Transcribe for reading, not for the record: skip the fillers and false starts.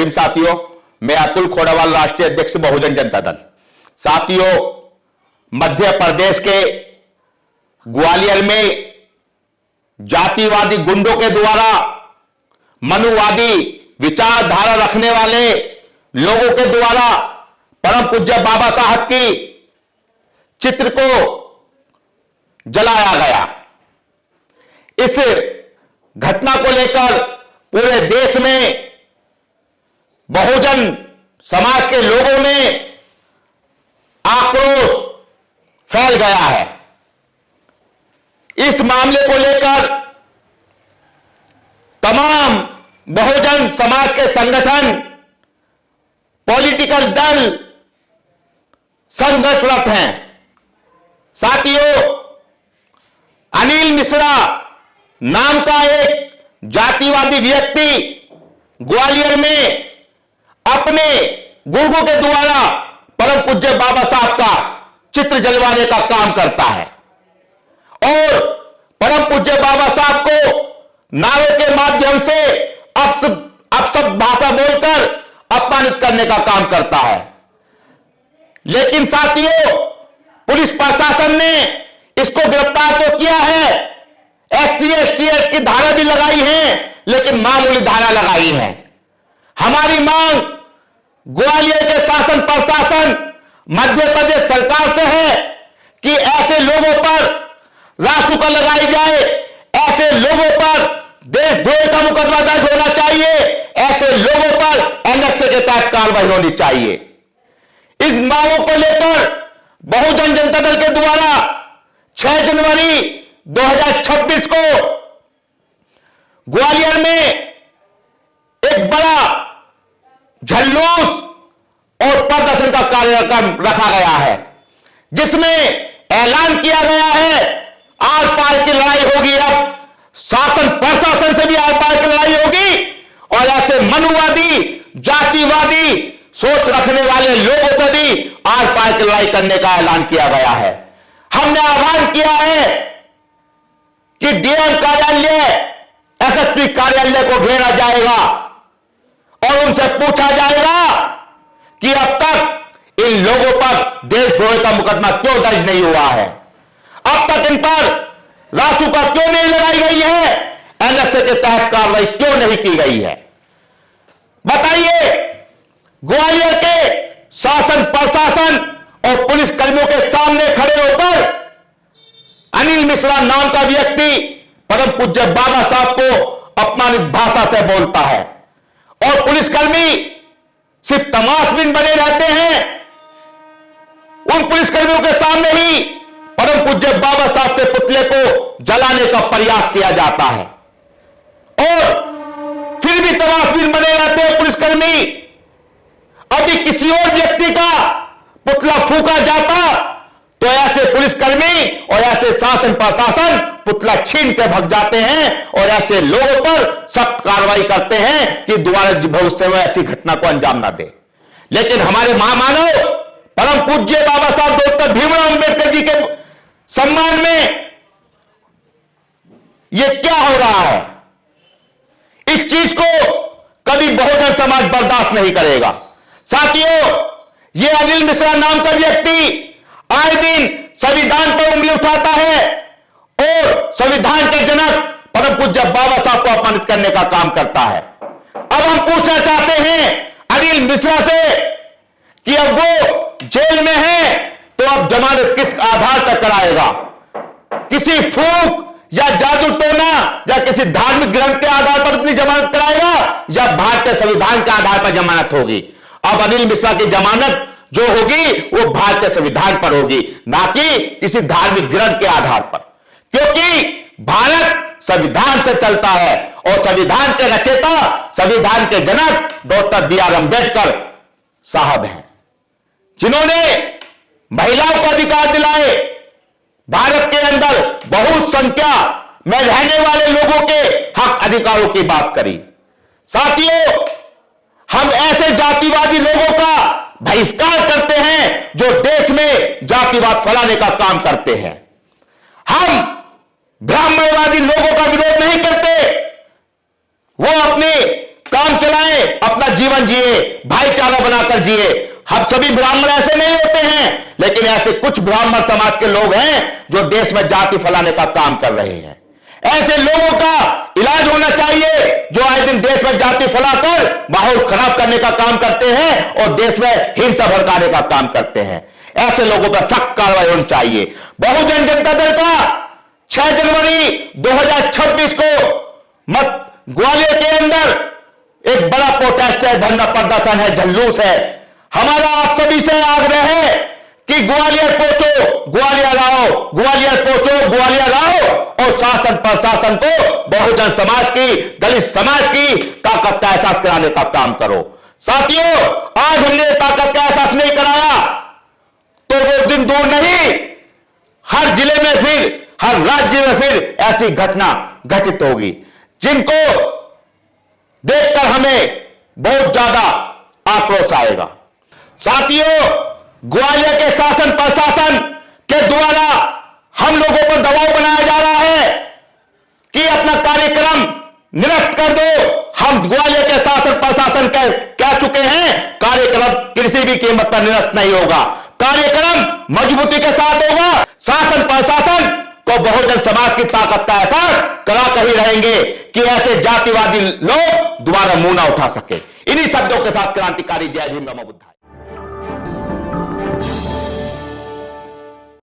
करीम साथियों, मैं अतुल खोड़ावाल, राष्ट्रीय अध्यक्ष बहुजन जनता दल। साथियों, मध्य प्रदेश के ग्वालियर में जातिवादी गुंडों के द्वारा मनुवादी विचारधारा रखने वाले लोगों के द्वारा परम पूज्य बाबा साहब की चित्र को जलाया गया। इस घटना को लेकर पूरे देश में बहुजन समाज के लोगों में आक्रोश फैल गया है। इस मामले को लेकर तमाम बहुजन समाज के संगठन, पॉलिटिकल दल संघर्षरत हैं। साथियों, अनिल मिश्रा नाम का एक जातिवादी व्यक्ति ग्वालियर में अपने गुर्गों के द्वारा परम पूज्य बाबा साहब का चित्र जलवाने का काम करता है और परम पूज्य बाबा साहब को नारों के माध्यम से अपशब्द भाषा बोलकर अपमानित करने का काम करता है। लेकिन साथियों, पुलिस प्रशासन ने इसको गिरफ्तार तो किया है, SC ST एक्ट की धारा भी लगाई है, लेकिन मामूली धारा लगाई है। हमारी मांग ग्वालियर के शासन प्रशासन, मध्य प्रदेश सरकार से है कि ऐसे लोगों पर रासुका लगाई जाए, ऐसे लोगों पर देशद्रोह का मुकदमा दर्ज होना चाहिए, ऐसे लोगों पर NSA के तहत कार्रवाई होनी चाहिए। इस मांगों को लेकर बहुजन जनता दल के द्वारा 6 जनवरी 2026 को ग्वालियर में एक बड़ा झल्लूस और प्रदर्शन का कार्यक्रम रखा गया है, जिसमें ऐलान किया गया है आर पार की लड़ाई होगी। अब शासन प्रशासन से भी आर पार की लड़ाई होगी और ऐसे मनुवादी जातिवादी सोच रखने वाले लोगों से भी आर पार की लड़ाई करने का ऐलान किया गया है। हमने आह्वान किया है कि DM कार्यालय, SSP कार्यालय को घेरा जाएगा और उनसे पूछा जाएगा कि अब तक इन लोगों पर देशद्रोह का मुकदमा क्यों दर्ज नहीं हुआ है, अब तक इन पर रासुका क्यों नहीं लगाई गई है, NSA के तहत कार्रवाई क्यों नहीं की गई है। बताइए, ग्वालियर के शासन प्रशासन और पुलिस कर्मियों के सामने खड़े होकर अनिल मिश्रा नाम का व्यक्ति परम पूज्य बाबा साहब को अपमानित भाषा से बोलता है और पुलिसकर्मी सिर्फ तमाशबीन बने रहते हैं। उन पुलिसकर्मियों के सामने ही परम पूज्य बाबा साहब के पुतले को जलाने का प्रयास किया जाता है और फिर भी तमाशबीन बने रहते हैं पुलिसकर्मी। अभी किसी और व्यक्ति का पुतला फूंका जाता तो ऐसे पुलिसकर्मी और ऐसे शासन प्रशासन पुतला छीन के भग जाते हैं और ऐसे लोगों पर सख्त कार्रवाई करते हैं कि दोबारा भविष्य में ऐसी घटना को अंजाम ना दे। लेकिन हमारे महामानव परम पूज्य बाबा साहब डॉक्टर भीमराव अंबेडकर जी के सम्मान में यह क्या हो रहा है, इस चीज को कभी बहुजन समाज बर्दाश्त नहीं करेगा। साथियों, यह अनिल मिश्रा नाम का व्यक्ति आए दिन संविधान पर उंगली उठाता है और संविधान के जनक परम पूज्य बाबा साहब को अपमानित करने का काम करता है। अब हम पूछना चाहते हैं अनिल मिश्रा से कि अब वो जेल में है तो अब जमानत किस आधार पर कराएगा, किसी फूक या जादू टोना या किसी धार्मिक ग्रंथ के आधार पर अपनी जमानत कराएगा या भारतीय संविधान के आधार पर जमानत होगी। अब अनिल मिश्रा की जमानत जो होगी वो भारतीय संविधान पर होगी, ना कि किसी धार्मिक ग्रंथ के आधार पर, क्योंकि भारत संविधान से चलता है और संविधान के रचयिता, संविधान के जनक डॉक्टर BR अम्बेडकर साहब हैं, जिन्होंने महिलाओं को अधिकार दिलाए, भारत के अंदर बहुत संख्या में रहने वाले लोगों के हक अधिकारों की बात करी। साथियों, हम ऐसे जातिवादी लोगों का बहिष्कार करते हैं जो देश में जातिवाद फैलाने का काम करते हैं। हम ब्राह्मणवादी लोगों का विरोध नहीं करते, वो अपने काम चला चलाएं, अपना जीवन जिए, भाईचारा बनाकर जिए। हम सभी ब्राह्मण ऐसे नहीं होते हैं, लेकिन ऐसे कुछ ब्राह्मण समाज के लोग हैं जो देश में जाति फैलाने का काम कर रहे हैं। ऐसे लोगों का इलाज होना चाहिए जो आए दिन देश में जाति फैलाकर माहौल खराब करने का काम करते हैं और देश में हिंसा भड़काने का काम करते हैं। ऐसे लोगों पर सख्त कार्रवाई होनी चाहिए। बहुजन जनता दल का 6 जनवरी 2026 को ग्वालियर के अंदर एक बड़ा प्रोटेस्ट है, धरना प्रदर्शन है, जुलूस है। हमारा आप सभी से आग्रह है कि ग्वालियर पहुंचो, ग्वालियर आओ, ग्वालियर पहुंचो, ग्वालियर आओ और शासन प्रशासन को बहुजन समाज की, दलित समाज की ताकत का एहसास कराने का काम करो। साथियों, आज हमने ताकत का एहसास नहीं कराया तो वो दिन दूर नहीं, हर जिले में फिर, हर राज्य में फिर ऐसी घटना घटित होगी जिनको देखकर हमें बहुत ज्यादा आक्रोश आएगा। साथियों, ग्वालियर के शासन प्रशासन के द्वारा हम लोगों पर दबाव बनाया जा रहा है कि अपना कार्यक्रम निरस्त कर दो। हम ग्वालियर के शासन प्रशासन कह चुके हैं, कार्यक्रम किसी भी कीमत पर निरस्त नहीं होगा। कार्यक्रम मजबूती के साथ होगा। शासन प्रशासन को बहुजन समाज की ताकत का एहसास करा कर ही रहेंगे कि ऐसे जातिवादी लोग दोबारा मुंह ना उठा सके। इन्हीं शब्दों के साथ क्रांतिकारी जय भीम नमो बुद्धाय।